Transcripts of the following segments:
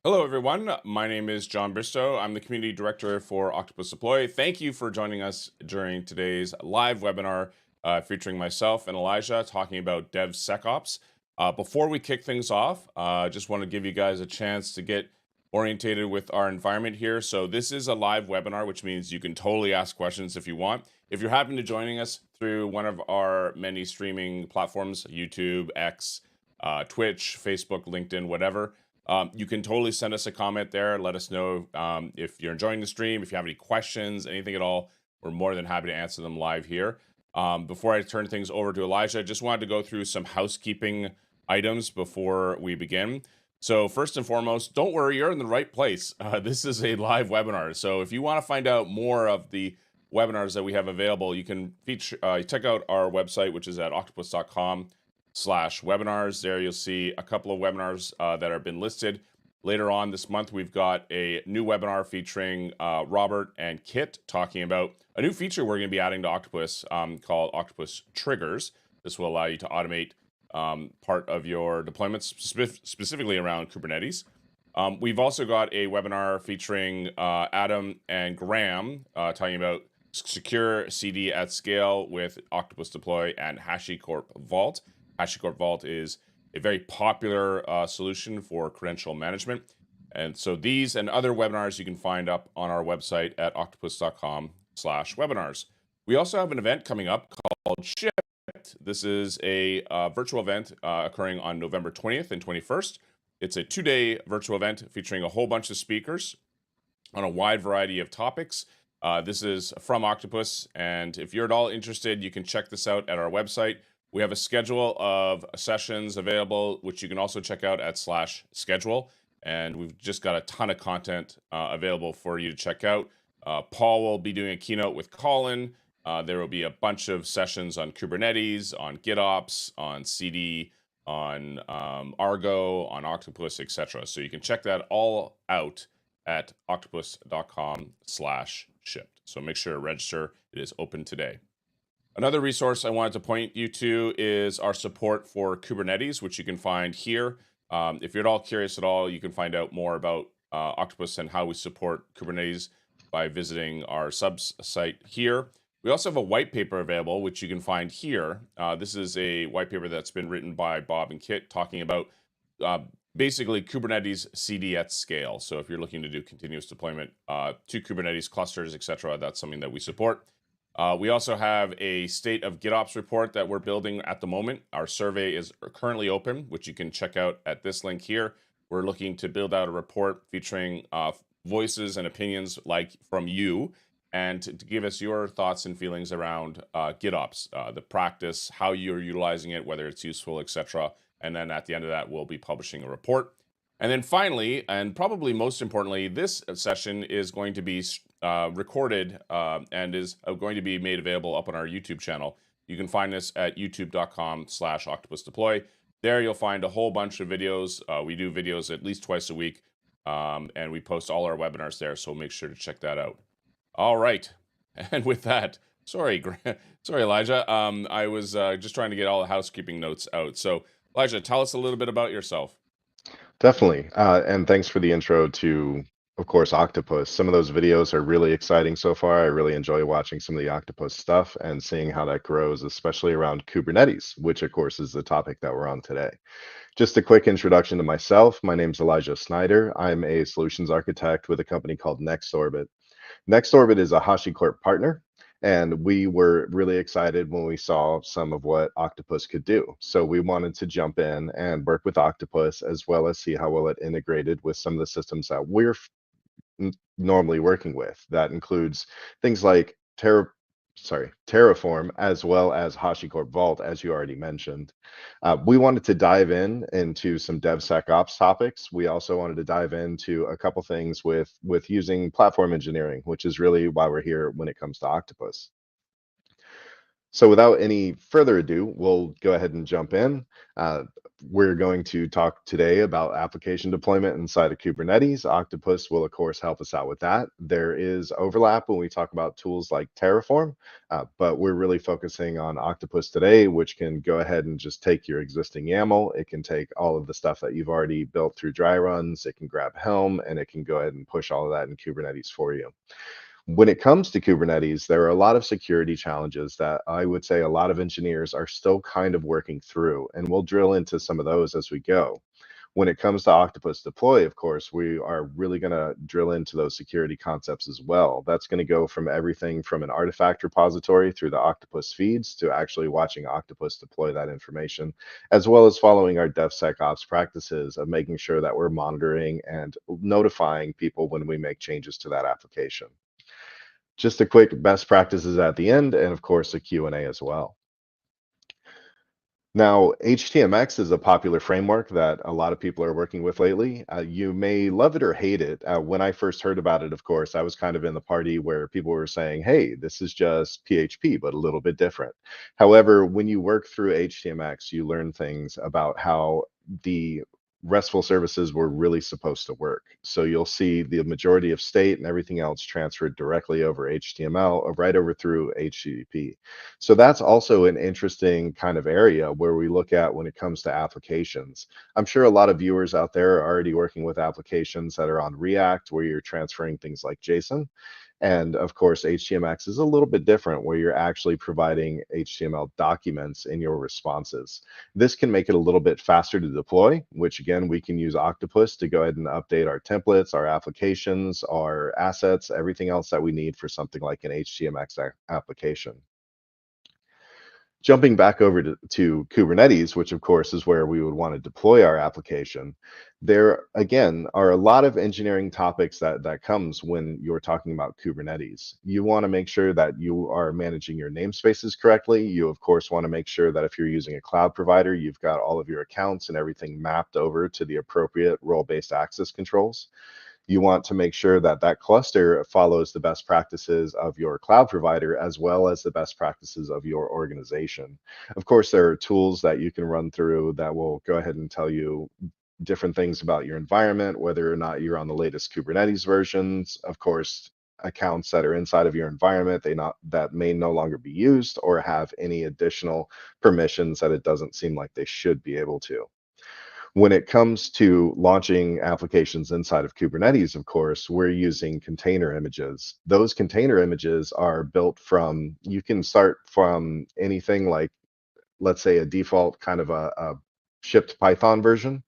Hello, everyone. My name is John Bristowe. I'm the Community Director for Octopus Deploy. Thank you for joining us during today's live webinar featuring myself and Elijah talking about DevSecOps. Before we kick things off, I just want to give you guys a chance to get orientated with our environment here. So this is a live webinar, which means you can totally ask questions if you want. If you're happen to joining us through one of our many streaming platforms, YouTube, X, Twitch, Facebook, LinkedIn, whatever, you can totally send us a comment there. Let us know if you're enjoying the stream, if you have any questions, anything at all. We're more than happy to answer them live here. Before I turn things over to Elijah, I just wanted to go through some housekeeping items before we begin. So first and foremost, don't worry, you're in the right place. This is a live webinar. So if you want to find out more of the webinars that we have available, you can check out our website, which is at octopus.com/webinars. There you'll see a couple of webinars that have been listed. Later on this month, we've got a new webinar featuring Robert and Kit talking about a new feature we're going to be adding to Octopus called Octopus Triggers. This will allow you to automate part of your deployments, specifically around Kubernetes. We've also got a webinar featuring Adam and Graham talking about secure CD at scale with Octopus Deploy and HashiCorp Vault. HashiCorp Vault is a very popular solution for credential management. And so these and other webinars you can find up on our website at octopus.com/webinars. We also have an event coming up called Shift. This is a virtual event occurring on November 20th and 21st. It's a 2-day virtual event featuring a whole bunch of speakers on a wide variety of topics. This is from Octopus, and if you're at all interested, you can check this out at our website. We have a schedule of sessions available, which you can also check out at /schedule. And we've just got a ton of content available for you to check out. Paul will be doing a keynote with Colin. There will be a bunch of sessions on Kubernetes, on GitOps, on CD, on Argo, on Octopus, etc. So you can check that all out at octopus.com/shift. So make sure to register. It is open today. Another resource I wanted to point you to is our support for Kubernetes, which you can find here. If you're at all curious at all, you can find out more about Octopus and how we support Kubernetes by visiting our subs site here. We also have a white paper available, which you can find here. This is a white paper that's been written by Bob and Kit talking about basically Kubernetes CD at scale. So if you're looking to do continuous deployment to Kubernetes clusters, etc., that's something that we support. We also have a state of GitOps report that we're building at the moment. Our survey is currently open, which you can check out at this link here. We're looking to build out a report featuring voices and opinions like from you, and to give us your thoughts and feelings around GitOps, the practice, how you're utilizing it, whether it's useful, etc. And then at the end of that, we'll be publishing a report. And then finally, and probably most importantly, this session is going to be recorded and is going to be made available up on our YouTube channel. You can find this at youtube.com/octopusdeploy. There you'll find a whole bunch of videos. We do videos at least twice a week, and we post all our webinars there, so make sure to check that out. All right, and with that, sorry Elijah, I was just trying to get all the housekeeping notes out. So Elijah, tell us a little bit about yourself. Definitely. And thanks for the intro to, of course, Octopus. Some of those videos are really exciting so far. I really enjoy watching some of the Octopus stuff and seeing how that grows, especially around Kubernetes, which, of course, is the topic that we're on today. Just a quick introduction to myself. My name's Elijah Snyder. I'm a solutions architect with a company called NextOrbit. NextOrbit is a HashiCorp partner, and we were really excited when we saw some of what Octopus could do. So we wanted to jump in and work with Octopus, as well as see how well it integrated with some of the systems that we're normally working with. That includes things like Terraform, as well as HashiCorp Vault, as you already mentioned. We wanted to dive into some DevSecOps topics. We also wanted to dive into a couple things with using platform engineering, which is really why we're here when it comes to Octopus. So without any further ado, we'll go ahead and jump in. we're going to talk today about application deployment inside of Kubernetes. Octopus will, of course, help us out with that. There is overlap when we talk about tools like Terraform, but we're really focusing on Octopus today, which can go ahead and just take your existing YAML. It can take all of the stuff that you've already built through dry runs. It can grab Helm, and it can go ahead and push all of that in Kubernetes for you. When it comes to Kubernetes, there are a lot of security challenges that I would say a lot of engineers are still kind of working through, and we'll drill into some of those as we go. When it comes to Octopus Deploy, of course, we are really going to drill into those security concepts as well. That's going to go from everything from an artifact repository through the Octopus feeds to actually watching Octopus deploy that information, as well as following our DevSecOps practices of making sure that we're monitoring and notifying people when we make changes to that application. Just a quick best practices at the end, and of course, a Q&A as well. Now, HTMX is a popular framework that a lot of people are working with lately. You may love it or hate it. When I first heard about it, of course, I was kind of in the party where people were saying, hey, this is just PHP, but a little bit different. However, when you work through HTMX, you learn things about how the RESTful services were really supposed to work. So you'll see the majority of state and everything else transferred directly over HTML or right over through HTTP. So that's also an interesting kind of area where we look at when it comes to applications. I'm sure a lot of viewers out there are already working with applications that are on React, where you're transferring things like JSON. And of course, HTMX is a little bit different where you're actually providing HTML documents in your responses. This can make it a little bit faster to deploy, which again, we can use Octopus to go ahead and update our templates, our applications, our assets, everything else that we need for something like an HTMX application. Jumping back over to Kubernetes, which of course is where we would want to deploy our application, there again are a lot of engineering topics that comes when you're talking about Kubernetes. You want to make sure that you are managing your namespaces correctly. You of course want to make sure that if you're using a cloud provider, you've got all of your accounts and everything mapped over to the appropriate role-based access controls. You want to make sure that that cluster follows the best practices of your cloud provider as well as the best practices of your organization. Of course, there are tools that you can run through that will go ahead and tell you different things about your environment, whether or not you're on the latest Kubernetes versions. Of course, accounts that are inside of your environment that may no longer be used or have any additional permissions that it doesn't seem like they should be able to. When it comes to launching applications inside of Kubernetes, of course, we're using container images. Those container images are built from, you can start from anything like, let's say, a default kind of a shipped Python version.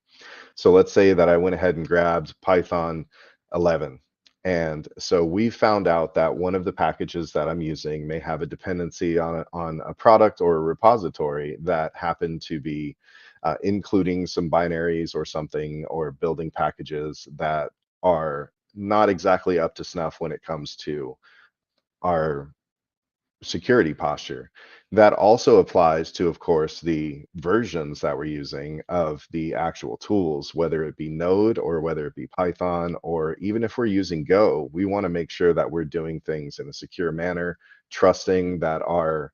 So let's say that I went ahead and grabbed Python 11. And so we found out that one of the packages that I'm using may have a dependency on a product or a repository that happened to be including some binaries or something or building packages that are not exactly up to snuff when it comes to our security posture. That also applies to, of course, the versions that we're using of the actual tools, whether it be Node or whether it be Python, or even if we're using Go, we want to make sure that we're doing things in a secure manner, trusting that our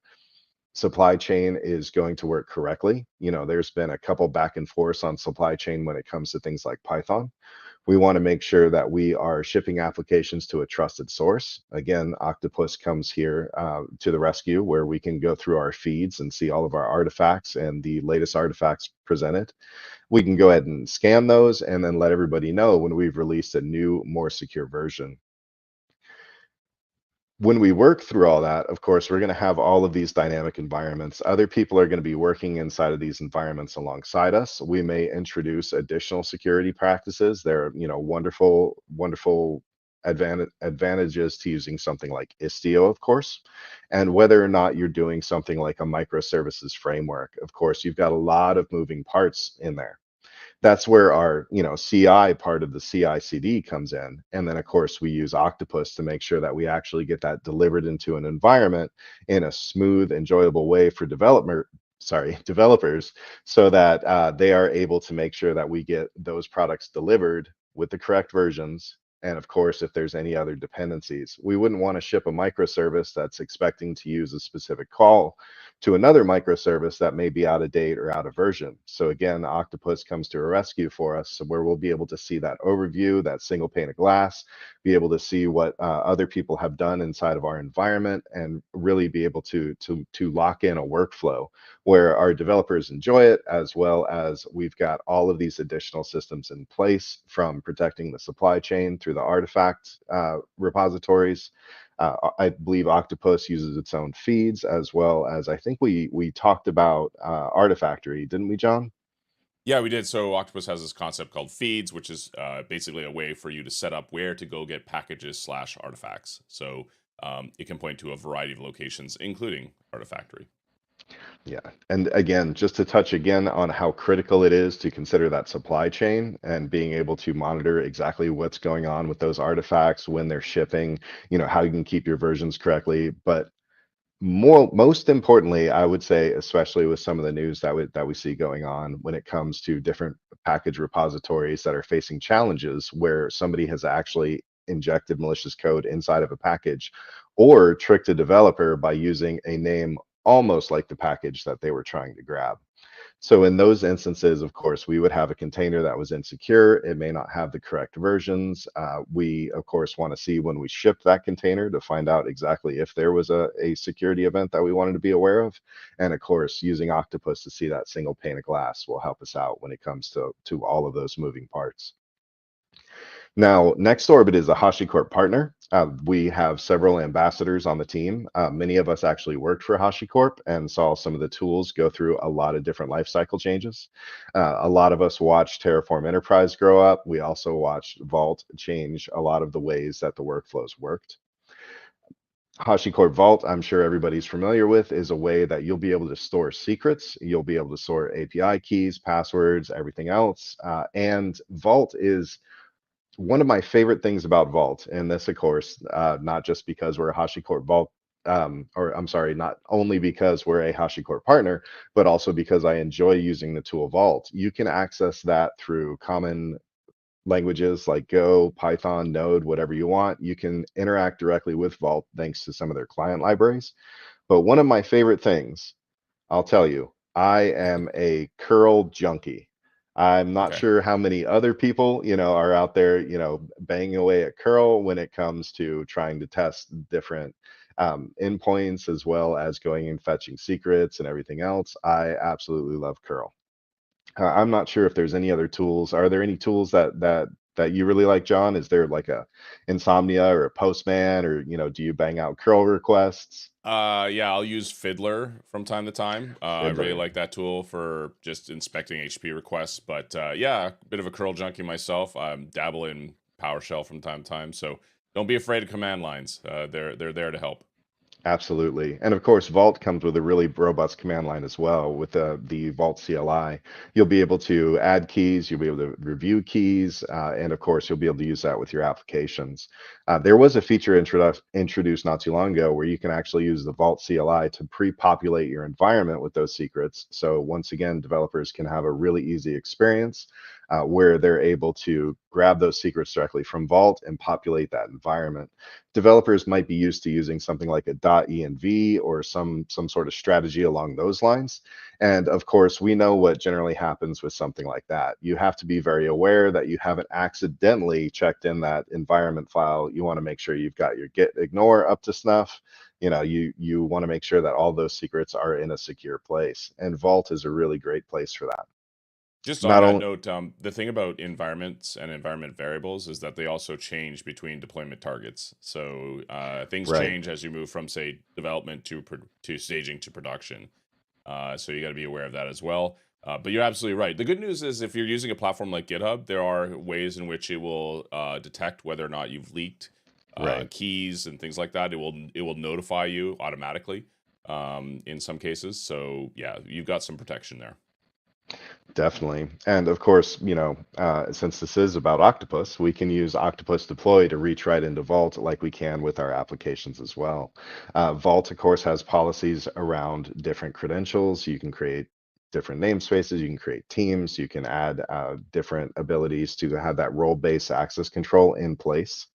supply chain is going to work correctly. There's been a couple back and forth on supply chain when it comes to things like Python. We want to make sure that we are shipping applications to a trusted source. Again, Octopus comes here to the rescue, where we can go through our feeds and see all of our artifacts and the latest artifacts presented. We can go ahead and scan those and then let everybody know when we've released a new, more secure version. When we work through all that, of course, we're going to have all of these dynamic environments. Other people are going to be working inside of these environments alongside us. We may introduce additional security practices. There are, wonderful advantages to using something like Istio, of course, and whether or not you're doing something like a microservices framework. Of course, you've got a lot of moving parts in there. That's where our CI part of the CI/CD comes in. And then of course we use Octopus to make sure that we actually get that delivered into an environment in a smooth, enjoyable way for developers, so that they are able to make sure that we get those products delivered with the correct versions And of course, if there's any other dependencies, we wouldn't want to ship a microservice that's expecting to use a specific call to another microservice that may be out of date or out of version. So again, Octopus comes to a rescue for us, where we'll be able to see that overview, that single pane of glass, be able to see what other people have done inside of our environment, and really be able to lock in a workflow where our developers enjoy it, as well as we've got all of these additional systems in place, from protecting the supply chain through the artifact repositories. I believe Octopus uses its own feeds, as well as, I think we talked about Artifactory, didn't we, John? Yeah, we did. So Octopus has this concept called feeds, which is basically a way for you to set up where to go get packages/artifacts. So it can point to a variety of locations, including Artifactory. Yeah. And again, just to touch again on how critical it is to consider that supply chain and being able to monitor exactly what's going on with those artifacts when they're shipping, how you can keep your versions correctly. But most importantly, I would say, especially with some of the news that we see going on when it comes to different package repositories that are facing challenges where somebody has actually injected malicious code inside of a package or tricked a developer by using a name almost like the package that they were trying to grab. So in those instances, of course, we would have a container that was insecure. It may not have the correct versions. We, of course, want to see when we shipped that container to find out exactly if there was a security event that we wanted to be aware of. And of course, using Octopus to see that single pane of glass will help us out when it comes to all of those moving parts. Now, NextOrbit is a HashiCorp partner. We have several ambassadors on the team. Many of us actually worked for HashiCorp and saw some of the tools go through a lot of different lifecycle changes. A lot of us watched Terraform Enterprise grow up. We also watched Vault change a lot of the ways that the workflows worked. HashiCorp Vault, I'm sure everybody's familiar with, is a way that you'll be able to store secrets. You'll be able to store API keys, passwords, everything else. And Vault is one of my favorite things about Vault, and this, of course, not just because we're a HashiCorp Vault, or I'm sorry, not only because we're a HashiCorp partner, but also because I enjoy using the tool Vault. You can access that through common languages like Go, Python, Node, whatever you want. You can interact directly with Vault thanks to some of their client libraries. But one of my favorite things, I'll tell you, I am a curl junkie. I'm not Okay. sure how many other people, are out there, banging away at curl when it comes to trying to test different endpoints, as well as going and fetching secrets and everything else. I absolutely love curl. I'm not sure if there's any other tools. Are there any tools that you really like, John? Is there like a Insomnia or a Postman, or do you bang out curl requests? Yeah, I'll use Fiddler from time to time. I really Fiddler. like that tool for just inspecting HP requests. But yeah, a bit of a curl junkie myself. I'm dabble in PowerShell from time to time. So don't be afraid of command lines. They're there to help. Absolutely. And of course, Vault comes with a really robust command line as well. With the Vault CLI, you'll be able to add keys, you'll be able to review keys, and of course, you'll be able to use that with your applications. There was a feature introduced not too long ago where you can actually use the Vault CLI to pre-populate your environment with those secrets. So once again, developers can have a really easy experience where they're able to grab those secrets directly from Vault and populate that environment. Developers might be used to using something like a .env or some sort of strategy along those lines. And of course, we know what generally happens with something like that. You have to be very aware that you haven't accidentally checked in that environment file. You want to make sure you've got your git ignore up to snuff. You want to make sure that all those secrets are in a secure place. And Vault is a really great place for that. Just on Not that only note, the thing about environments and environment variables is that they also change between deployment targets. So things right. change as you move from, say, development to staging to production. So you got to be aware of that as well. But you're absolutely right. The good news is if you're using a platform like GitHub, there are ways in which it will detect whether or not you've leaked Right. keys and things like that. It will notify you automatically in some cases. So yeah, you've got some protection there. Definitely. And of course, since this is about Octopus, we can use Octopus Deploy to reach right into Vault like we can with our applications as well. Vault, of course, has policies around different credentials. You can create different namespaces, you can create teams, you can add different abilities to have that role-based access control in place.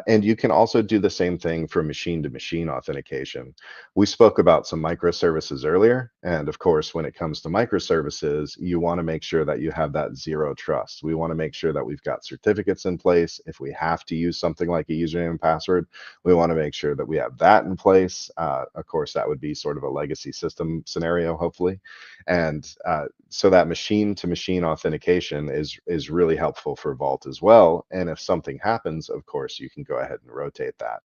And you can also do the same thing for machine-to-machine authentication. We spoke about some microservices earlier, and of course, when it comes to microservices, you want to make sure that you have that zero trust. We want to make sure that we've got certificates in place. If we have to use something like a username and password, we want to make sure that we have that in place. Of course, that would be sort of a legacy system scenario, hopefully. And so that machine-to-machine authentication is really helpful for Vault as well. And if something happens, of course, you can go ahead and rotate that.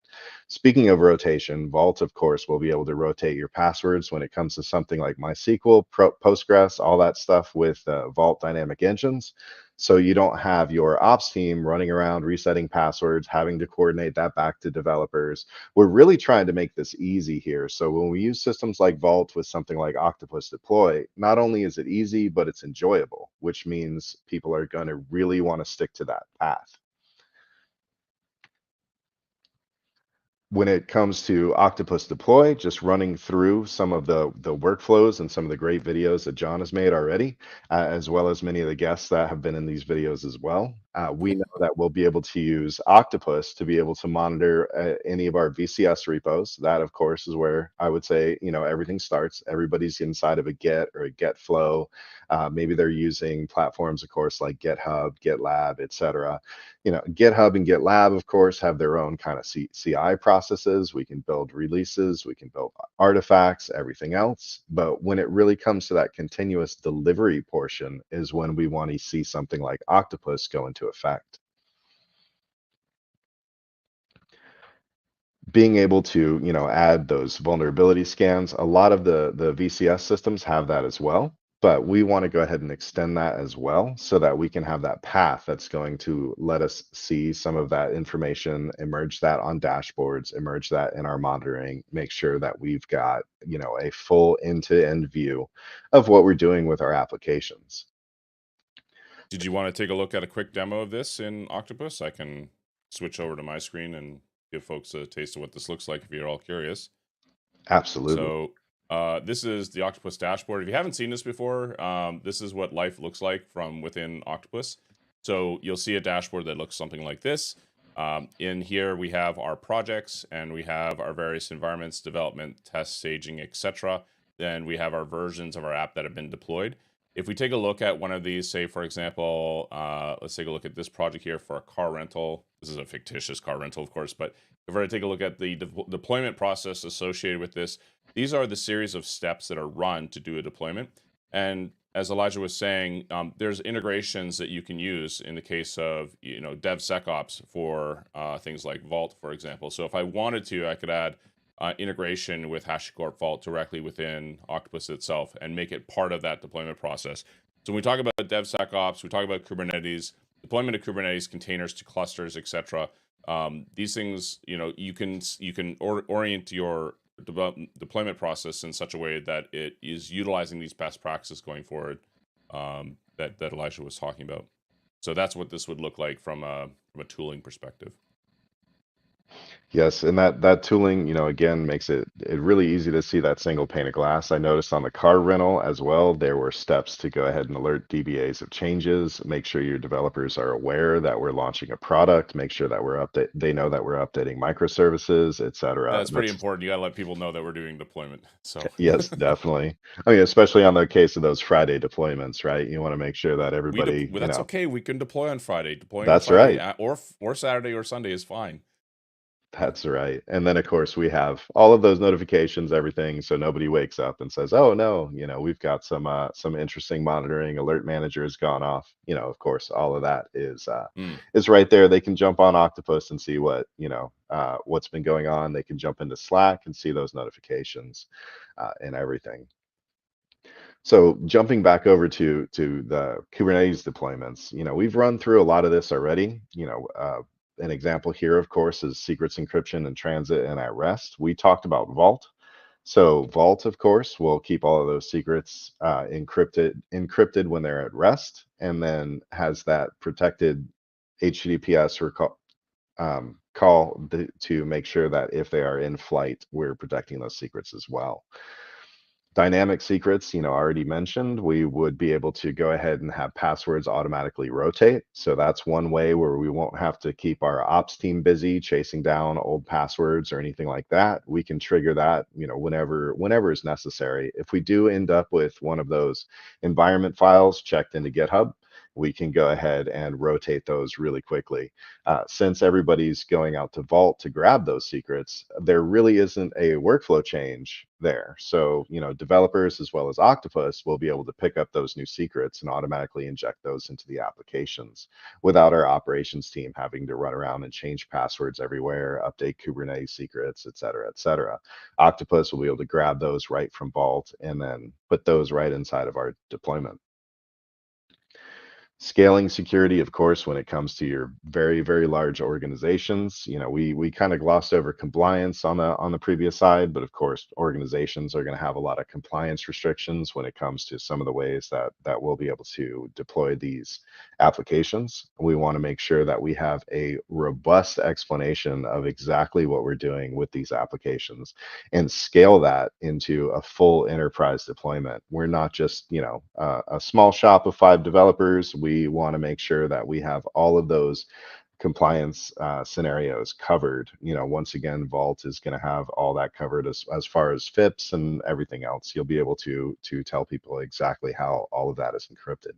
Speaking of rotation, Vault, of course, will be able to rotate your passwords when it comes to something like MySQL, Postgres, all that stuff with Vault Dynamic Engines. So you don't have your ops team running around resetting passwords, having to coordinate that back to developers. We're really trying to make this easy here. So when we use systems like Vault with something like Octopus Deploy, not only is it easy, but it's enjoyable, which means people are going to really want to stick to that path. When it comes to Octopus Deploy, just running through some of the workflows and some of the great videos that John has made already, as well as many of the guests that have been in these videos as well. We know that we'll be able to use Octopus to be able to monitor any of our VCS repos. That, of course, is where I would say, everything starts. Everybody's inside of a Git or a Get flow. Maybe they're using platforms, of course, like GitHub, GitLab, etc. GitHub and GitLab, of course, have their own kind of CI processes. We can build releases, we can build artifacts, everything else. But when it really comes to that continuous delivery portion is when we want to see something like Octopus go into effect. Being able to, add those vulnerability scans, a lot of the VCS systems have that as well. But we want to go ahead and extend that as well so that we can have that path that's going to let us see some of that information, emerge that on dashboards, emerge that in our monitoring, make sure that we've got, a full end-to-end view of what we're doing with our applications. Did you want to take a look at a quick demo of this in Octopus? I can switch over to my screen and give folks a taste of what this looks like if you're all curious. Absolutely. So this is the Octopus dashboard. If you haven't seen this before, this is what life looks like from within Octopus. So you'll see a dashboard that looks something like this. In here, we have our projects and we have our various environments, development, test, staging, etc. Then we have our versions of our app that have been deployed. If we take a look at one of these, say, for example, let's take a look at this project here for a car rental. This is a fictitious car rental, of course, but if we're to take a look at the deployment process associated with this, these are the series of steps that are run to do a deployment. And as Elijah was saying, there's integrations that you can use in the case of DevSecOps for things like Vault, for example. So if I wanted to, I could add integration with HashiCorp Vault directly within Octopus itself and make it part of that deployment process. So when we talk about DevSecOps, we talk about Kubernetes, deployment of Kubernetes containers to clusters, etc. These things, you can orient your deployment process in such a way that it is utilizing these best practices going forward that Elijah was talking about. So that's what this would look like from a tooling perspective. Yes, and that tooling, again, makes it really easy to see that single pane of glass. I noticed on the car rental as well, there were steps to go ahead and alert DBAs of changes, make sure your developers are aware that we're launching a product, make sure that they know that we're updating microservices, etc. That's pretty important. You got to let people know that we're doing deployment. So yes, definitely. I mean, especially on the case of those Friday deployments, right? You want to make sure that everybody, well, that's okay. We can deploy on Friday. Deploying on that's Friday right. or Saturday or Sunday is fine. That's right. And then, of course, we have all of those notifications, everything, so nobody wakes up and says, "Oh no, we've got some interesting monitoring. Alert manager has gone off." Of course, all of that is right there. They can jump on Octopus and see what's been going on. They can jump into Slack and see those notifications and everything. So jumping back over to the Kubernetes deployments, we've run through a lot of this already. An example here, of course, is secrets encryption in transit and at rest. We talked about Vault. So Vault, of course, will keep all of those secrets encrypted when they're at rest, and then has that protected HTTPS call to make sure that if they are in flight, we're protecting those secrets as well. Dynamic secrets, already mentioned, we would be able to go ahead and have passwords automatically rotate. So that's one way where we won't have to keep our ops team busy chasing down old passwords or anything like that. We can trigger that, whenever is necessary. If we do end up with one of those environment files checked into GitHub, we can go ahead and rotate those really quickly. Since everybody's going out to Vault to grab those secrets, there really isn't a workflow change there. So, developers as well as Octopus will be able to pick up those new secrets and automatically inject those into the applications without our operations team having to run around and change passwords everywhere, update Kubernetes secrets, et cetera, et cetera. Octopus will be able to grab those right from Vault and then put those right inside of our deployment. Scaling security, of course, when it comes to your very, very large organizations, we kind of glossed over compliance on the previous side, but of course, organizations are going to have a lot of compliance restrictions when it comes to some of the ways that we'll be able to deploy these applications. We want to make sure that we have a robust explanation of exactly what we're doing with these applications and scale that into a full enterprise deployment. We're not just, a small shop of 5 developers. We want to make sure that we have all of those compliance scenarios covered. Once again, Vault is going to have all that covered as far as FIPS and everything else. You'll be able to tell people exactly how all of that is encrypted.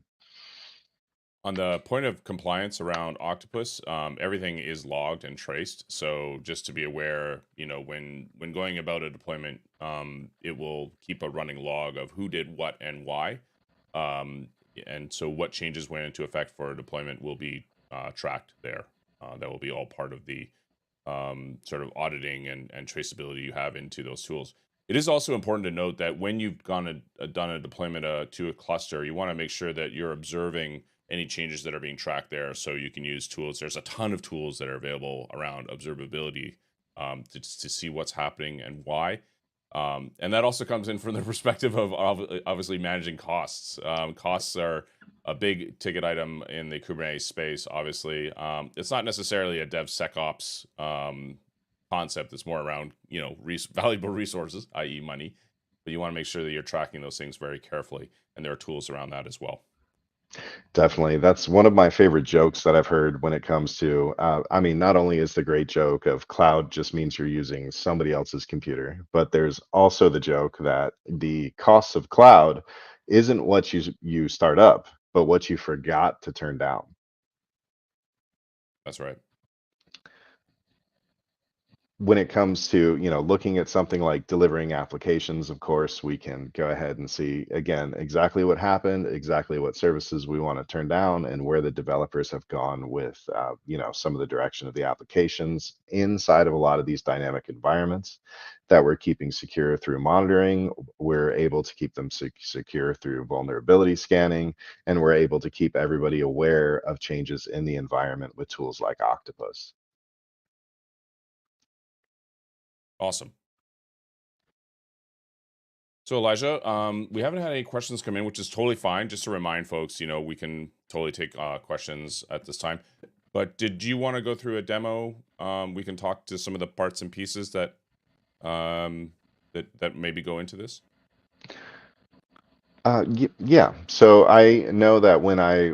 On the point of compliance around Octopus, everything is logged and traced. So just to be aware, when going about a deployment, it will keep a running log of who did what and why. Um, and so what changes went into effect for a deployment will be tracked there. That will be all part of the sort of auditing and traceability you have into those tools. It is also important to note that when you've done a deployment to a cluster, you want to make sure that you're observing any changes that are being tracked there. So you can use tools. There's a ton of tools that are available around observability to see what's happening and why. And that also comes in from the perspective of obviously managing costs. Costs are a big ticket item in the Kubernetes space. Obviously, it's not necessarily a DevSecOps concept. It's more around valuable resources, i.e., money. But you want to make sure that you're tracking those things very carefully, and there are tools around that as well. Definitely. That's one of my favorite jokes that I've heard when it comes to, not only is the great joke of cloud just means you're using somebody else's computer, but there's also the joke that the cost of cloud isn't what you start up, but what you forgot to turn down. That's right. When it comes to looking at something like delivering applications, of course we can go ahead and see again exactly what happened, exactly what services we want to turn down, and where the developers have gone with some of the direction of the applications inside of a lot of these dynamic environments that we're keeping secure through monitoring. We're able to keep them secure through vulnerability scanning, and we're able to keep everybody aware of changes in the environment with tools like Octopus. Awesome. So Elijah, we haven't had any questions come in, which is totally fine. Just to remind folks, we can totally take questions at this time. But did you want to go through a demo? We can talk to some of the parts and pieces that that maybe go into this. Yeah. So I know that when I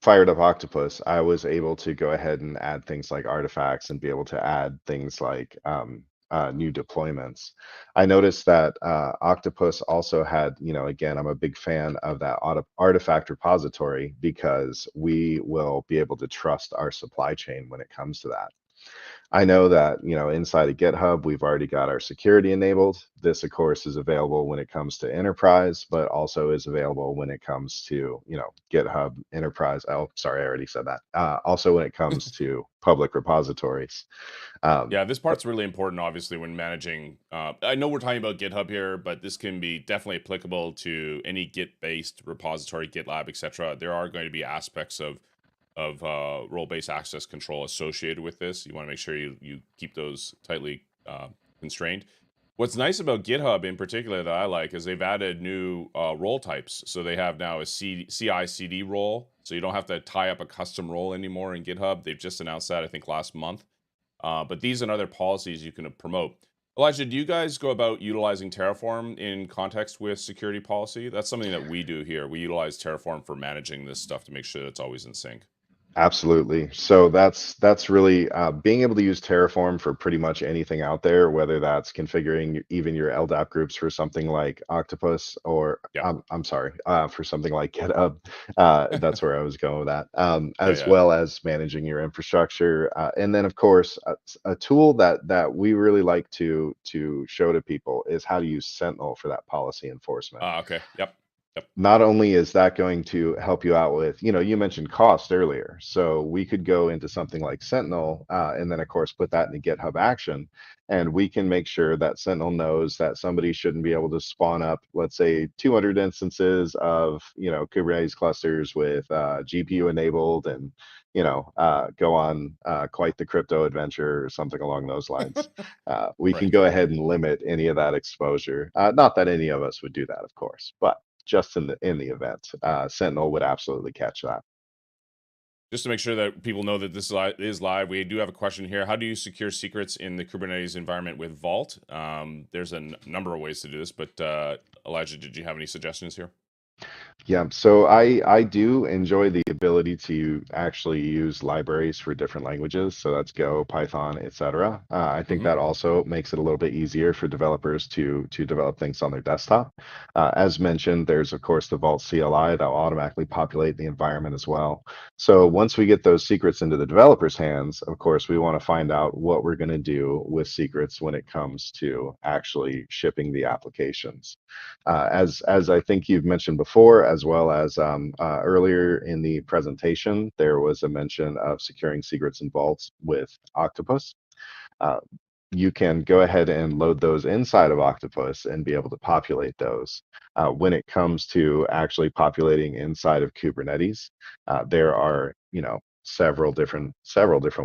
fired up Octopus, I was able to go ahead and add things like artifacts and be able to add things like new deployments. I noticed that Octopus also had, again, I'm a big fan of that artifact repository because we will be able to trust our supply chain when it comes to that. I know that, inside of GitHub, we've already got our security enabled. This, of course, is available when it comes to enterprise, but also is available when it comes to, GitHub enterprise. Oh, sorry, I already said that. Also, when it comes to public repositories. Yeah, this But part's really important, obviously, when managing. I know we're talking about GitHub here, but this can be definitely applicable to any Git-based repository, GitLab, etc. There are going to be aspects of role-based access control associated with this. You want to make sure you keep those tightly constrained. What's nice about GitHub in particular that I like is they've added new role types. So they have now a CI/CD role, so you don't have to tie up a custom role anymore in GitHub. They've just announced that, I think, last month. But these and other policies you can promote. Elijah, do you guys go about utilizing Terraform in context with security policy? That's something that we do here. We utilize Terraform for managing this stuff to make sure that it's always in sync. Absolutely. So that's really being able to use Terraform for pretty much anything out there, whether that's configuring even your LDAP groups for something like Octopus, or Yeah. I'm sorry, for something like GitHub. That's where I was going with that. Yeah, As yeah. well as managing your infrastructure, and then of course a tool that we really like to show to people is how to use Sentinel for that policy enforcement. Okay. Yep. Yep. Not only is that going to help you out with, you mentioned cost earlier. So we could go into something like Sentinel, and then of course put that in a GitHub action. And we can make sure that Sentinel knows that somebody shouldn't be able to spawn up, let's say 200 instances of, Kubernetes clusters with GPU enabled, and, go on quite the crypto adventure or something along those lines. We can Right. go ahead and limit any of that exposure. Not that any of us would do that, of course, but just in the event, Sentinel would absolutely catch that. Just to make sure that people know that this is live, we do have a question here. How do you secure secrets in the Kubernetes environment with Vault? There's a number of ways to do this, but Elijah, did you have any suggestions here? Yeah, so I do enjoy the ability to actually use libraries for different languages. So that's Go, Python, etc. I think Hmm. that also makes it a little bit easier for developers to develop things on their desktop. As mentioned, there's of course the Vault CLI that will automatically populate the environment as well. So once we get those secrets into the developers' hands, of course, we want to find out what we're going to do with secrets when it comes to actually shipping the applications. As I think you've mentioned before, as well as earlier in the presentation, there was a mention of securing secrets and vaults with Octopus. Uh, you can go ahead and load those inside of Octopus and be able to populate those. When it comes to actually populating inside of Kubernetes, there are, several different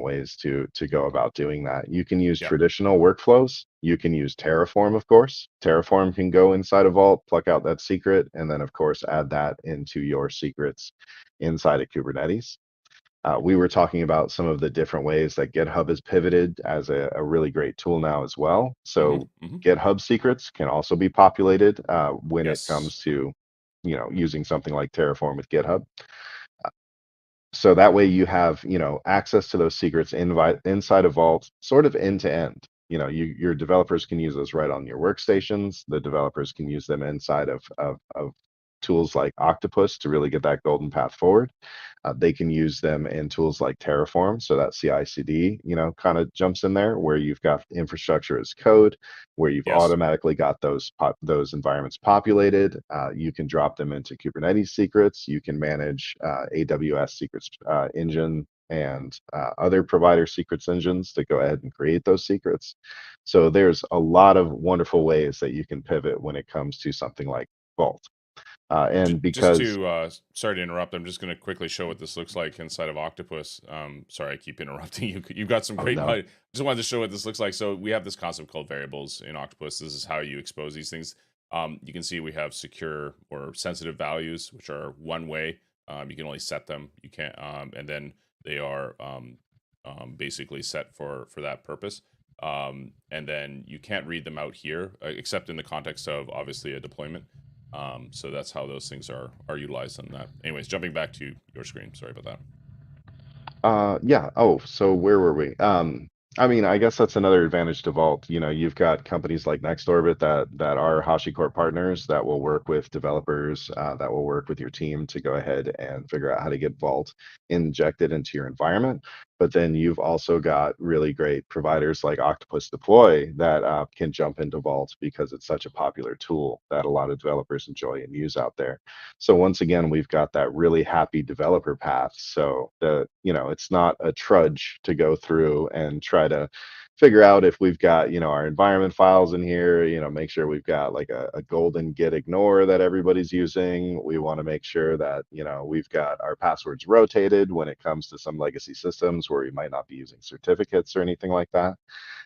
ways to go about doing that. You can use Yep. traditional workflows. You can use Terraform, of course. Terraform can go inside a vault, pluck out that secret, and then of course add that into your secrets inside of Kubernetes. We were talking about some of the different ways that GitHub has pivoted as a really great tool now as well. Hmm. So Hmm. GitHub secrets can also be populated when it Yes. comes to, using something like Terraform with GitHub. So that way you have, access to those secrets inside a vault, sort of end to end. Your developers can use those right on your workstations. The developers can use them inside of tools like Octopus to really get that golden path forward. They can use them in tools like Terraform, so that CI/CD, kind of jumps in there, where you've got infrastructure as code, where you've Yes. automatically got those environments populated. You can drop them into Kubernetes secrets. You can manage AWS secrets engine and other provider secrets engines to go ahead and create those secrets. So there's a lot of wonderful ways that you can pivot when it comes to something like Vault. And Just because to sorry to interrupt, I'm just going to quickly show what this looks like inside of Octopus. Sorry, I keep interrupting you. You've got some Oh great. no. Just wanted to show what this looks like. So we have this concept called variables in Octopus. This is how you expose these things. You can see we have secure or sensitive values, which are one way. You can only set them. You can't, and then they are basically set for that purpose. And then you can't read them out here, except in the context of obviously a deployment. So that's how those things are utilized on that. Anyways, jumping back to your screen. Sorry about that. Yeah. Oh, so where were we? I mean, I guess that's another advantage to Vault. You've got companies like NextOrbit that are HashiCorp partners that will work with developers, that will work with your team to go ahead and figure out how to get Vault injected into your environment. But then you've also got really great providers like Octopus Deploy that can jump into Vault because it's such a popular tool that a lot of developers enjoy and use out there. So once again, we've got that really happy developer path. So it's not a trudge to go through and try to figure out if we've got, our environment files in here, make sure we've got like a golden git ignore that everybody's using. We want to make sure that, we've got our passwords rotated when it comes to some legacy systems where we might not be using certificates or anything like that.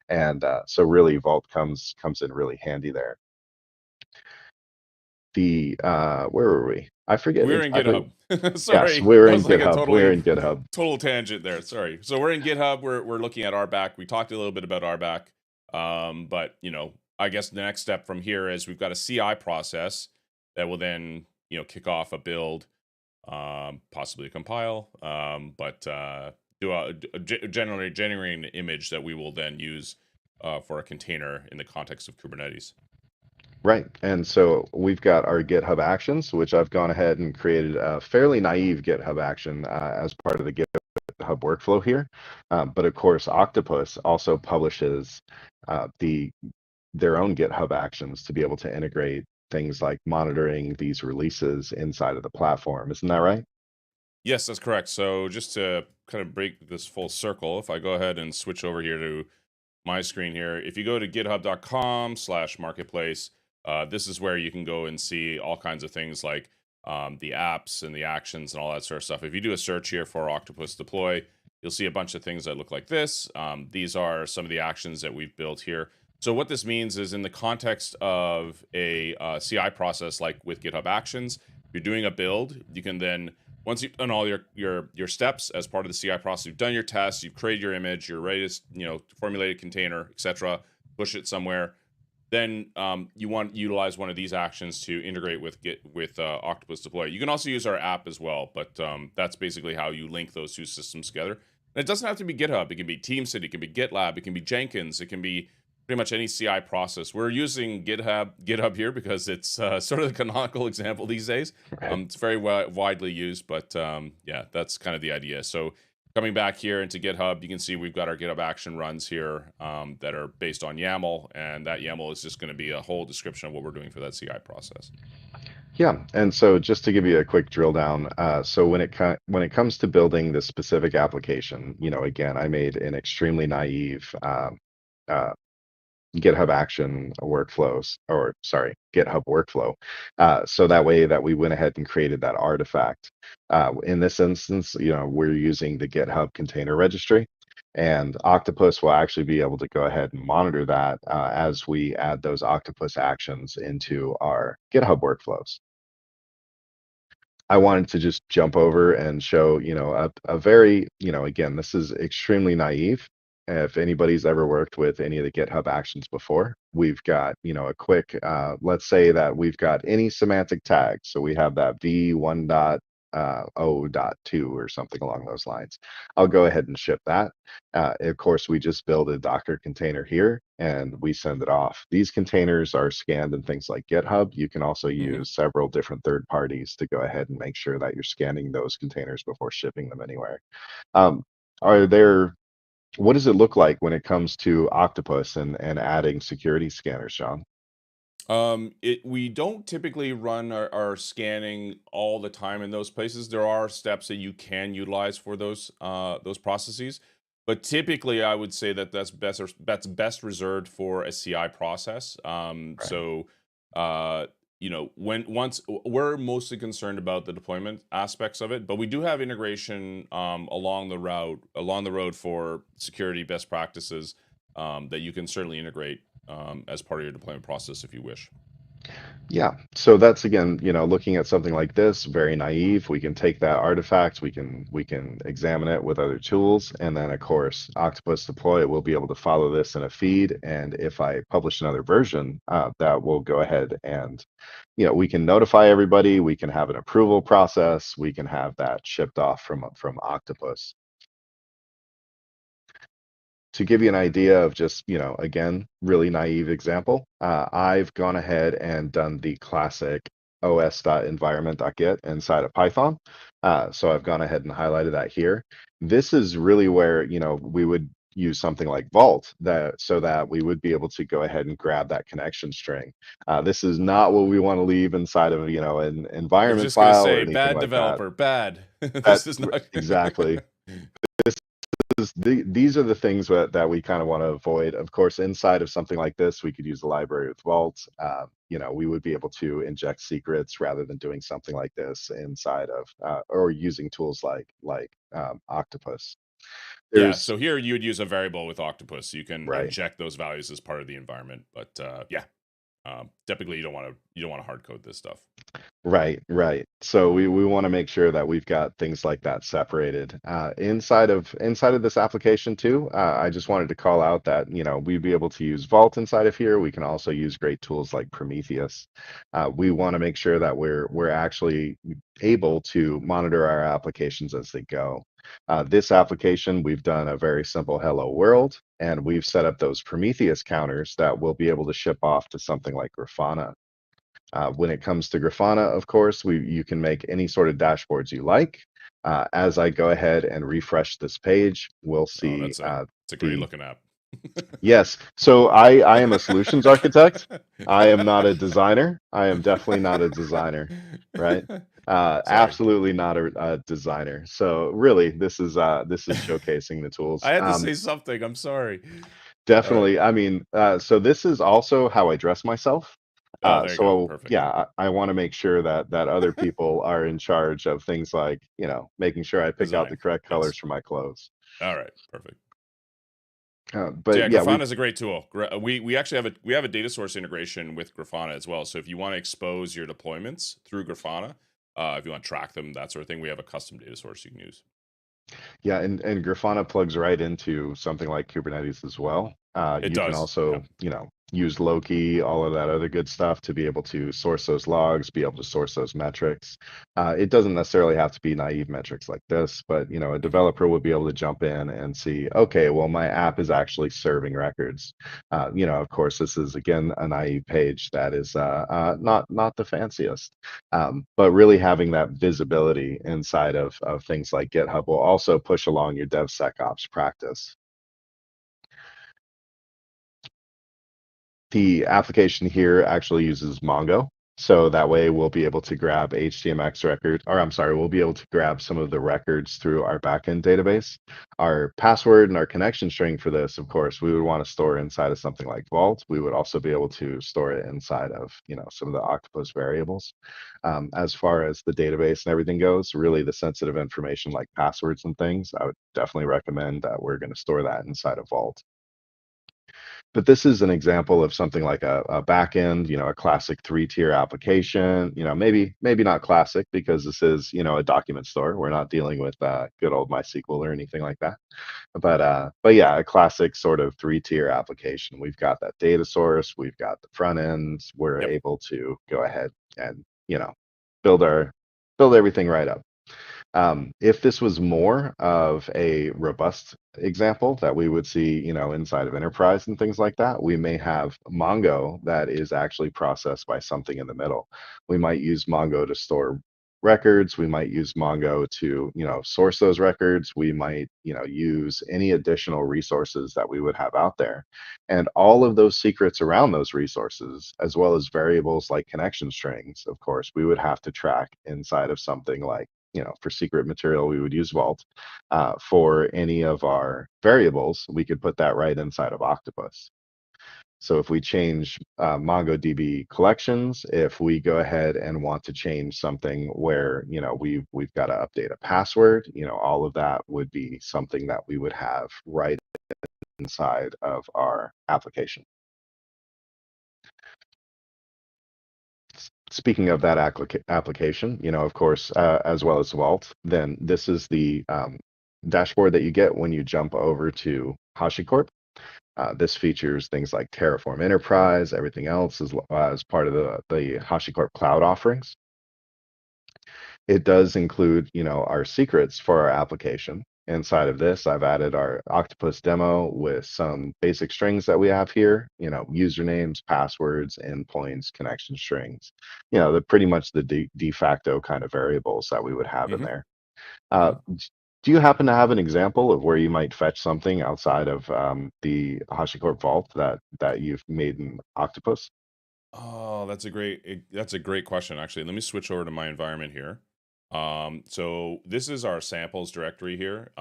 And so really Vault comes in really handy there. The where were we? I forget We're in exactly. GitHub. Yes, Sorry, we're that in was like a GitHub. We're in GitHub. total tangent there. Sorry. So we're in GitHub. We're looking at RBAC. We talked a little bit about RBAC. But I guess the next step from here is we've got a CI process that will then kick off a build, possibly a compile, but do generally generating an image that we will then use for a container in the context of Kubernetes. Right. And so we've got our GitHub Actions, which I've gone ahead and created a fairly naive GitHub action as part of the GitHub workflow here. But of course, Octopus also publishes their own GitHub Actions to be able to integrate things like monitoring these releases inside of the platform. Isn't that right? Yes, that's correct. So just to kind of break this full circle, if I go ahead and switch over here to my screen here, if you go to github.com/marketplace, this is where you can go and see all kinds of things like the apps and the actions and all that sort of stuff. If you do a search here for Octopus Deploy, you'll see a bunch of things that look like this. These are some of the actions that we've built here. So what this means is in the context of a CI process like with GitHub Actions, if you're doing a build, you can then, once you've done all your steps as part of the CI process, you've done your tests, you've created your image, you're ready to formulate a container, etc., push it somewhere. Then you want to utilize one of these actions to integrate with Octopus Deploy. You can also use our app as well, but that's basically how you link those two systems together. And it doesn't have to be GitHub. It can be TeamCity, it can be GitLab, it can be Jenkins, it can be pretty much any CI process. We're using GitHub here because it's sort of the canonical example these days. Right. It's very widely used, but yeah, that's kind of the idea. So coming back here into GitHub, you can see we've got our GitHub action runs here that are based on YAML, and that YAML is just going to be a whole description of what we're doing for that CI process. Yeah, and so just to give you a quick drill down, so when it comes to building this specific application, again, I made an extremely naive uh, GitHub action workflows, or sorry, GitHub workflow. So that way that we went ahead and created that artifact. In this instance, we're using the GitHub container registry, and Octopus will actually be able to go ahead and monitor that as we add those Octopus actions into our GitHub workflows. I wanted to just jump over and show, a very, again, this is extremely naive. If anybody's ever worked with any of the GitHub actions before, we've got, a quick, let's say that we've got any semantic tag. So we have that v1.0.2 or something along those lines. I'll go ahead and ship that. Of course, we just build a Docker container here and we send it off. These containers are scanned in things like GitHub. You can also Mm-hmm. use several different third parties to go ahead and make sure that you're scanning those containers before shipping them anywhere. Um, what does it look like when it comes to Octopus and adding security scanners, John? We don't typically run our scanning all the time in those places. There are steps that you can utilize for those processes, but typically I would say that that's best reserved for a CI process. Right. So when once we're mostly concerned about the deployment aspects of it, but we do have integration along the road for security best practices that you can certainly integrate as part of your deployment process if you wish. Yeah. So that's again, looking at something like this, very naive. We can take that artifact, we can examine it with other tools, and then of course, Octopus Deploy will be able to follow this in a feed. And if I publish another version, that will go ahead and, we can notify everybody. We can have an approval process. We can have that shipped off from Octopus. To give you an idea of just, again, really naive example, I've gone ahead and done the classic os.environment.git inside of Python. So I've gone ahead and highlighted that here. This is really where, we would use something like Vault so that we would be able to go ahead and grab that connection string. This is not what we want to leave inside of, an I was environment just gonna file or say, anything bad like that. developer, bad. That This is not. exactly. These are the things that we kind of want to avoid. Of course, inside of something like this, we could use a library with Vault. We would be able to inject secrets rather than doing something like this inside of or using tools like Octopus. Yeah, There's so here you would use a variable with Octopus. So you can right. inject those values as part of the environment. But yeah, typically you don't want to hard code this stuff. Right, right. So we want to make sure that we've got things like that separated. Inside of this application too, I just wanted to call out that, we'd be able to use Vault inside of here. We can also use great tools like Prometheus. We want to make sure that we're actually able to monitor our applications as they go. This application, we've done a very simple hello world, and we've set up those Prometheus counters that we'll be able to ship off to something like Grafana. When it comes to Grafana, of course, you can make any sort of dashboards you like. As I go ahead and refresh this page, we'll Oh, see it's a great the looking app. yes. So I am a solutions architect. I am not a designer. I am definitely not a designer, right? Sorry, Absolutely not a designer. So really, this is showcasing the tools. I had to say something. I'm sorry. All right. Definitely. I mean, so this is also how I dress myself. Oh, there you go. So Perfect. yeah, I want to make sure that other people are in charge of things like, making sure I pick out Design. the correct Yes. colors for my clothes. All right. Perfect. So But yeah, yeah, Grafana is a great tool. We actually have a data source integration with Grafana as well. So if you want to expose your deployments through Grafana, if you want to track them, that sort of thing, we have a custom data source you can use. yeah, and Grafana plugs right into something like Kubernetes as well. It You can does. Yeah. also, use Loki, all of that other good stuff to be able to source those logs, be able to source those metrics. It doesn't necessarily have to be naive metrics like this, but a Hmm. developer would be able to jump in and see, okay, well, my app is actually serving records. Of course, this is again a naive page that is not the fanciest. But really having that visibility inside of things like GitHub will also push along your DevSecOps practice. The application here actually uses Mongo. So that way we'll be able to grab HTMX record, or I'm sorry, we'll be able to grab some of the records through our backend database. Our password and our connection string for this, of course, we would want to store inside of something like Vault. We would also be able to store it inside of, some of the Octopus variables. As far as the database and everything goes, really the sensitive information like passwords and things, I would definitely recommend that we're going to store that inside of Vault. But this is an example of something like a backend, a classic three-tier application. Maybe not classic because this is, a document store. We're not dealing with good old MySQL or anything like that. But yeah, a classic sort of three-tier application. We've got that data source, we've got the front ends. We're Yep. able to go ahead and build our build everything right up. If this was more of a robust example that we would see, inside of enterprise and things like that, we may have Mongo that is actually processed by something in the middle. We might use Mongo to store records. We might use Mongo to, source those records. We might, use any additional resources that we would have out there. And all of those secrets around those resources, as well as variables like connection strings, of course, we would have to track inside of something like for secret material, we would use Vault. For any of our variables, we could put that right inside of Octopus. So if we change MongoDB collections, if we go ahead and want to change something where we've got to update a password, all of that would be something that we would have right inside of our application. Speaking of that application, of course, as well as Vault, then this is the dashboard that you get when you jump over to HashiCorp. This features things like Terraform Enterprise, everything else as part of the HashiCorp cloud offerings. It does include, our secrets for our application. Inside of this, I've added our Octopus demo with some basic strings that we have here, usernames, passwords, endpoints, connection strings, the pretty much the de facto kind of variables that we would have in Hmm. there. Hmm. Do you happen to have an example of where you might fetch something outside of the HashiCorp Vault that you've made in Octopus? Oh, that's a great question. Actually, let me switch over to my environment here. So this is our samples directory here.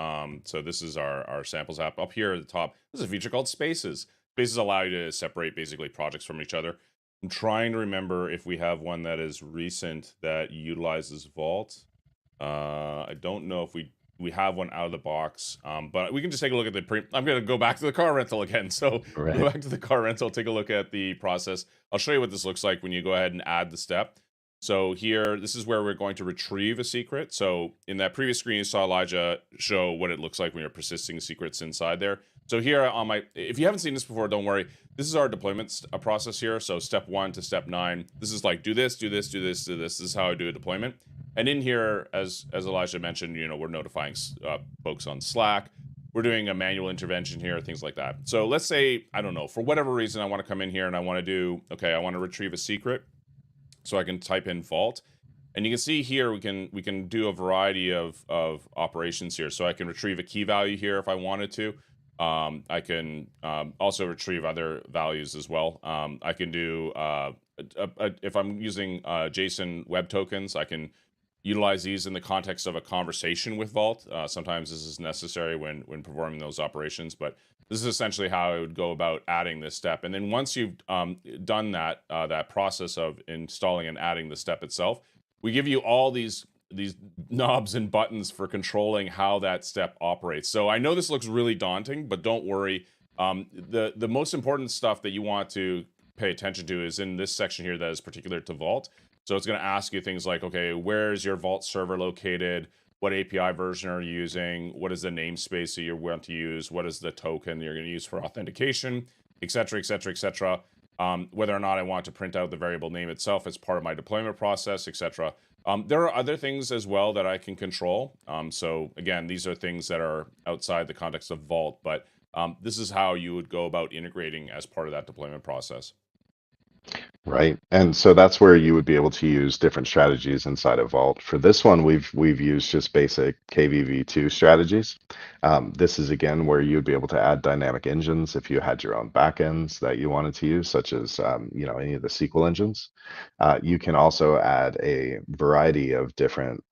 So this is our samples app up here at the top. There's a feature called Spaces. Spaces allow you to separate basically projects from each other. I'm trying to remember if we have one that is recent that utilizes Vault. I don't know if we have one out of the box, but we can just take a look at I'm going to go back to the car rental again. So go Right. back to the car rental, take a look at the process. I'll show you what this looks like when you go ahead and add the step. So here, this is where we're going to retrieve a secret. So in that previous screen, you saw Elijah show what it looks like when you're persisting secrets inside there. So here on my, if you haven't seen this before, don't worry. This is our deployment process here. So step 1 to step 9. This is like do this, do this, do this, do this. This is how I do a deployment. And in here, as Elijah mentioned, we're notifying folks on Slack. We're doing a manual intervention here, things like that. So let's say, I don't know, for whatever reason, I want to come in here and I want to do, okay, I want to retrieve a secret. So I can type in vault. And you can see here, we can do a variety of operations here. So I can retrieve a key value here if I wanted to. I can also retrieve other values as well. I can do, if I'm using JSON web tokens, I can utilize these in the context of a conversation with Vault. Sometimes this is necessary when performing those operations, but this is essentially how I would go about adding this step. And then once you've done that process of installing and adding the step itself, we give you all these knobs and buttons for controlling how that step operates. So I know this looks really daunting, but don't worry. The most important stuff that you want to pay attention to is in this section here that is particular to Vault. So it's going to ask you things like, okay, where is your Vault server located? What API version are you using? What is the namespace that you want to use? What is the token you're going to use for authentication, et cetera, et cetera, et cetera. Whether or not I want to print out the variable name itself as part of my deployment process, et cetera. There are other things as well that I can control. So again, these are things that are outside the context of Vault, but this is how you would go about integrating as part of that deployment process. Right. And so that's where you would be able to use different strategies inside of Vault. For this one, we've used just basic KVV2 strategies. This is again where you'd be able to add dynamic engines if you had your own backends that you wanted to use, such as any of the SQL engines. You can also add a variety of different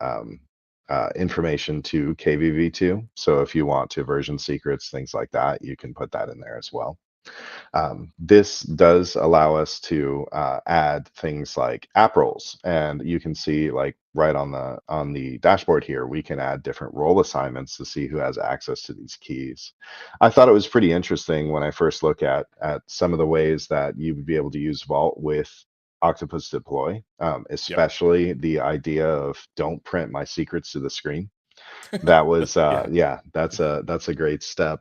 information to KVV2. So if you want to version secrets, things like that, you can put that in there as well. This does allow us to add things like app roles, and you can see like right on the dashboard here, we can add different role assignments to see who has access to these keys. I thought it was pretty interesting when I first look at some of the ways that you would be able to use Vault with Octopus Deploy, especially the idea of don't print my secrets to the screen. That was Yeah. that's a great step.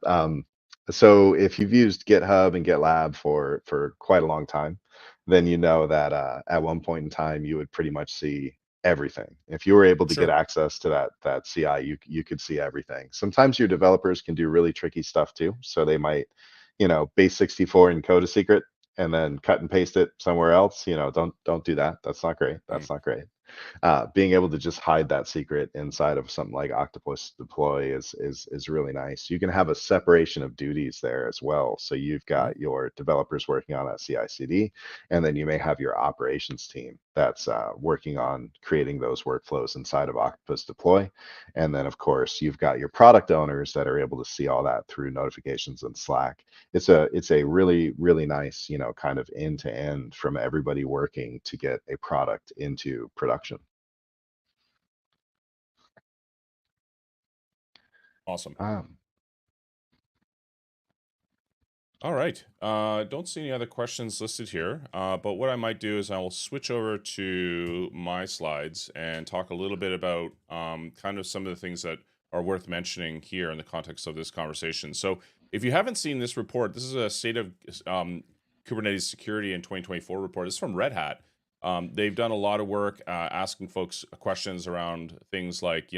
So if you've used GitHub and GitLab for quite a long time, then you know that at one point in time you would pretty much see everything. If you were able to get Sure. access to that CI, you could see everything. Sometimes your developers can do really tricky stuff too. So they might, base 64 encode a secret and then cut and paste it somewhere else. Don't do that. That's not great. Mm. That's not great. Being able to just hide that secret inside of something like Octopus Deploy is really nice. You can have a separation of duties there as well. So you've Mhm. got your developers working on that CI/CD, and then you may have your operations team that's working on creating those workflows inside of Octopus Deploy. And then, of course, you've got your product owners that are able to see all that through notifications in Slack. It's a really, really nice, kind of end to end from everybody working to get a product into production. Awesome. Um, All right. Don't see any other questions listed here. But what I might do is I will switch over to my slides and talk a little bit about kind of some of the things that are worth mentioning here in the context of this conversation. So if you haven't seen this report, this is a state of Kubernetes security in 2024 report. This is from Red Hat. They've done a lot of work asking folks questions around things like,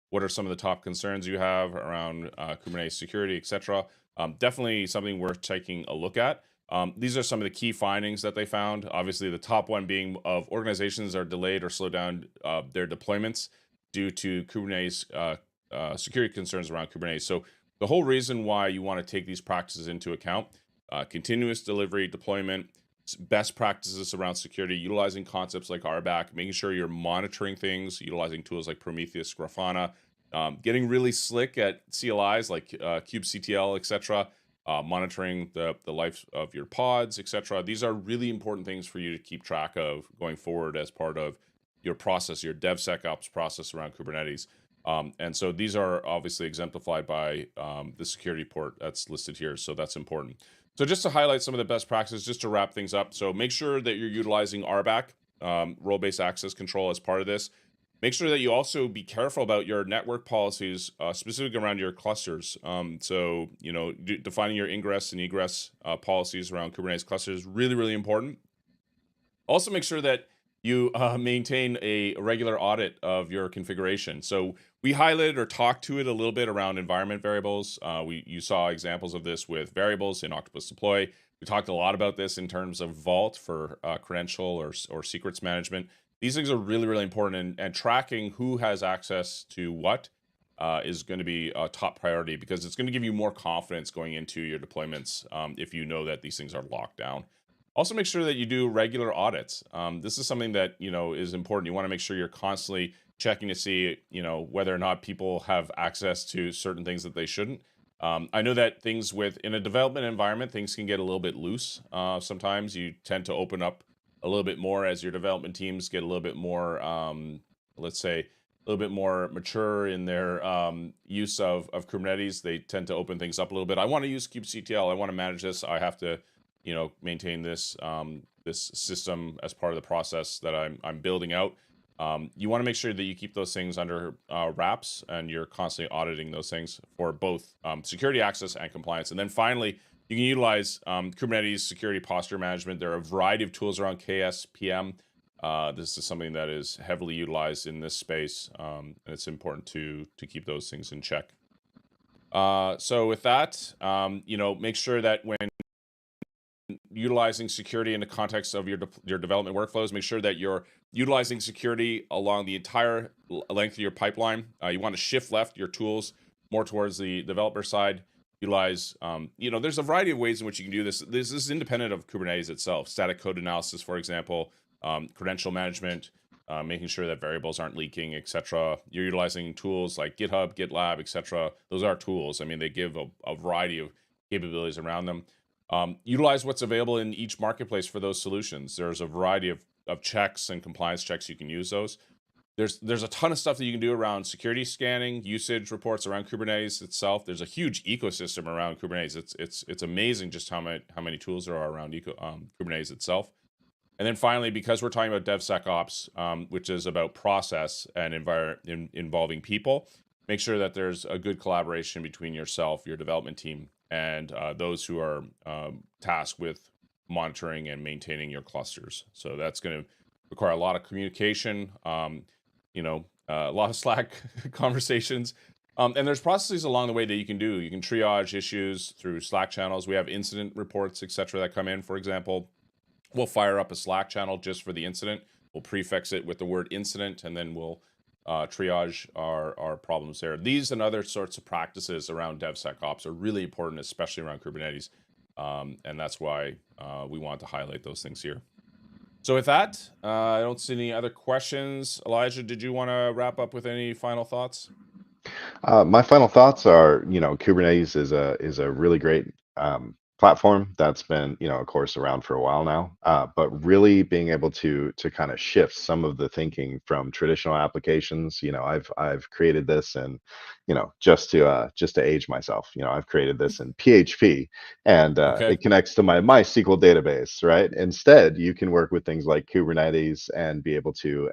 what are some of the top concerns you have around Kubernetes security, et cetera. Definitely something worth taking a look at. These are some of the key findings that they found. Obviously, the top one being of organizations are delayed or slow down their deployments due to Kubernetes security concerns around Kubernetes. So the whole reason why you want to take these practices into account, continuous delivery deployment, best practices around security, utilizing concepts like RBAC, making sure you're monitoring things, utilizing tools like Prometheus, Grafana, getting really slick at CLIs like kubectl, etc., monitoring the life of your pods, etc. These are really important things for you to keep track of going forward as part of your process, your DevSecOps process around Kubernetes. And so these are obviously exemplified by the security port that's listed here. So that's important. So just to highlight some of the best practices, just to wrap things up. So make sure that you're utilizing RBAC role-based access control as part of this. Make sure that you also be careful about your network policies, specifically around your clusters. So, defining your ingress and egress policies around Kubernetes clusters is really, really important. Also, make sure that you maintain a regular audit of your configuration. So we highlighted or talked to it a little bit around environment variables. You saw examples of this with variables in Octopus Deploy. We talked a lot about this in terms of Vault for credential or secrets management. These things are really, really important, and tracking who has access to what is going to be a top priority, because it's going to give you more confidence going into your deployments if you know that these things are locked down. Also, make sure that you do regular audits. This is something that is important. You want to make sure you're constantly checking to see whether or not people have access to certain things that they shouldn't. I know that things in a development environment, things can get a little bit loose. Sometimes you tend to open up a little bit more as your development teams get a little bit more, let's say, a little bit more mature in their use of Kubernetes. They tend to open things up a little bit. I want to use kubectl. I want to manage this. I have to, maintain this this system as part of the process that I'm building out. You want to make sure that you keep those things under wraps, and you're constantly auditing those things for both security access and compliance. And then finally, you can utilize Kubernetes security posture management. There are a variety of tools around KSPM. This is something that is heavily utilized in this space, and it's important to keep those things in check. So with that, make sure that when utilizing security in the context of your development workflows, make sure that you're utilizing security along the entire length of your pipeline. You want to shift left your tools more towards the developer side. Utilize, there's a variety of ways in which you can do this. This is independent of Kubernetes itself. Static code analysis, for example, credential management, making sure that variables aren't leaking, etc. You're utilizing tools like GitHub, GitLab, etc. Those are tools. I mean, they give a variety of capabilities around them. Utilize what's available in each marketplace for those solutions. There's a variety of checks and compliance checks. You can use those. There's a ton of stuff that you can do around security scanning, usage reports around Kubernetes itself. There's a huge ecosystem around Kubernetes. It's amazing just how many tools there are around Kubernetes itself. And then finally, because we're talking about DevSecOps, which is about process and involving people, make sure that there's a good collaboration between yourself, your development team, and those who are tasked with monitoring and maintaining your clusters. So that's going to require a lot of communication, a lot of Slack conversations. And there's processes along the way that you can do. You can triage issues through Slack channels. We have incident reports, etc., that come in. For example, we'll fire up a Slack channel just for the incident. We'll prefix it with the word incident, and then we'll triage our problems there. These and other sorts of practices around DevSecOps are really important, especially around Kubernetes. And that's why we want to highlight those things here. So with that, I don't see any other questions. Elijah, did you want to wrap up with any final thoughts? My final thoughts are, Kubernetes is a really great platform that's been, of course, around for a while now. But really being able to kind of shift some of the thinking from traditional applications. I've created this, and just to age myself, I've created this in PHP, and Okay. it connects to my MySQL database, right? Instead, you can work with things like Kubernetes and be able to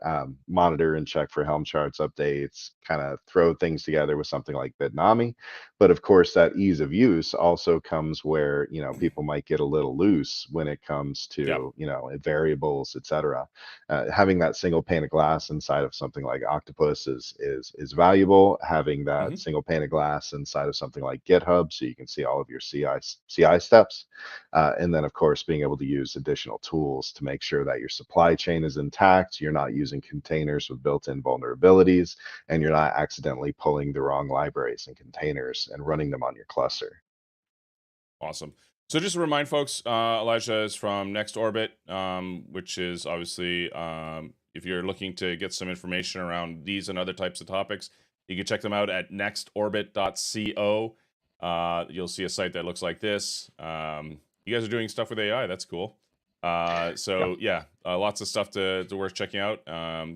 monitor and check for Helm charts updates, kind of throw things together with something like Bitnami. But of course, that ease of use also comes where people might get a little loose when it comes to variables, etc. Having that single pane of glass inside of something like Octopus is valuable. Having that single pane of glass inside of something like GitHub, so you can see all of your CI steps, and then of course being able to use additional tools to make sure that your supply chain is intact. You're not using containers with built-in vulnerabilities, and you're not accidentally pulling the wrong libraries and containers and running them on your cluster. Awesome. So just to remind folks, Elijah is from NextOrbit, which is obviously, if you're looking to get some information around these and other types of topics, you can check them out at nextorbit.co. You'll see a site that looks like this. You guys are doing stuff with AI. That's cool. Lots of stuff to worth checking out.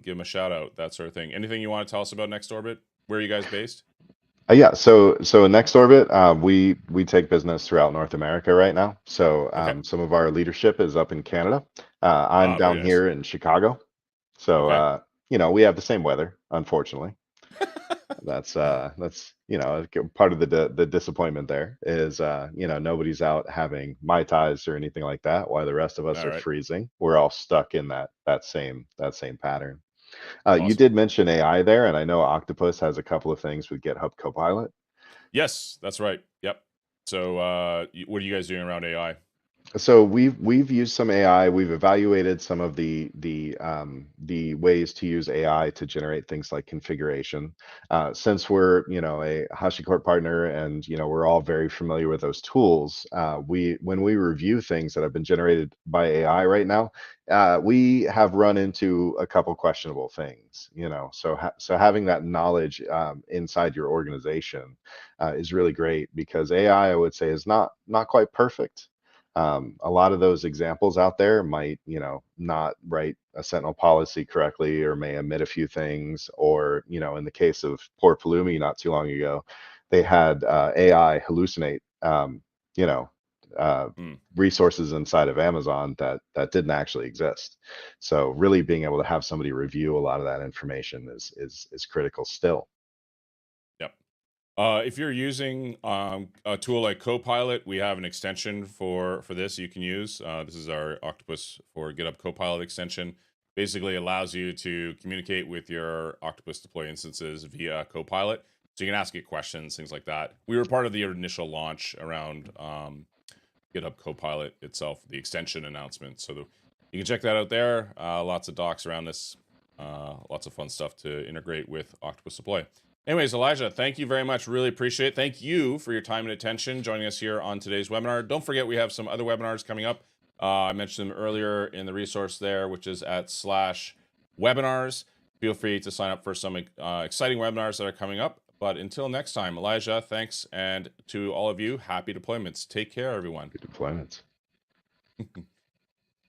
Give them a shout out, that sort of thing. Anything you want to tell us about NextOrbit? Where are you guys based? So in NextOrbit, we take business throughout North America right now. So Okay. some of our leadership is up in Canada. I'm Very down nice. here in Chicago, so Okay. we have the same weather, unfortunately. That's part of the disappointment there is nobody's out having mai tais or anything like that, while the rest of us All are right. freezing. We're all stuck in that same pattern. You Awesome. did mention AI there, and I know Octopus has a couple of things with GitHub Copilot. Yes, that's right. Yep. So, what are you guys doing around AI? So we've used some AI. We've evaluated some of the ways to use AI to generate things like configuration. Since we're a HashiCorp partner, and we're all very familiar with those tools, we when we review things that have been generated by AI right now, we have run into a couple questionable things. So having that knowledge inside your organization is really great, because AI, I would say, is not quite perfect. A lot of those examples out there might not write a sentinel policy correctly, or may omit a few things, or in the case of Port Pulumi not too long ago, they had AI hallucinate you know Hmm. resources inside of Amazon that didn't actually exist. So really being able to have somebody review a lot of that information is critical still. Yep. If you're using a tool like Copilot, we have an extension for this you can use. This is our Octopus for GitHub Copilot extension. Basically, allows you to communicate with your Octopus Deploy instances via Copilot, so you can ask it questions, things like that. We were part of the initial launch around GitHub Copilot itself, the extension announcement. So you can check that out there. Lots of docs around this. Lots of fun stuff to integrate with Octopus Deploy. Anyways, Elijah, thank you very much. Really appreciate it. Thank you for your time and attention joining us here on today's webinar. Don't forget, we have some other webinars coming up. I mentioned them earlier in the resource there, which is at /webinars. Feel free to sign up for some exciting webinars that are coming up. But until next time, Elijah, thanks. And to all of you, happy deployments. Take care, everyone. Good deployments.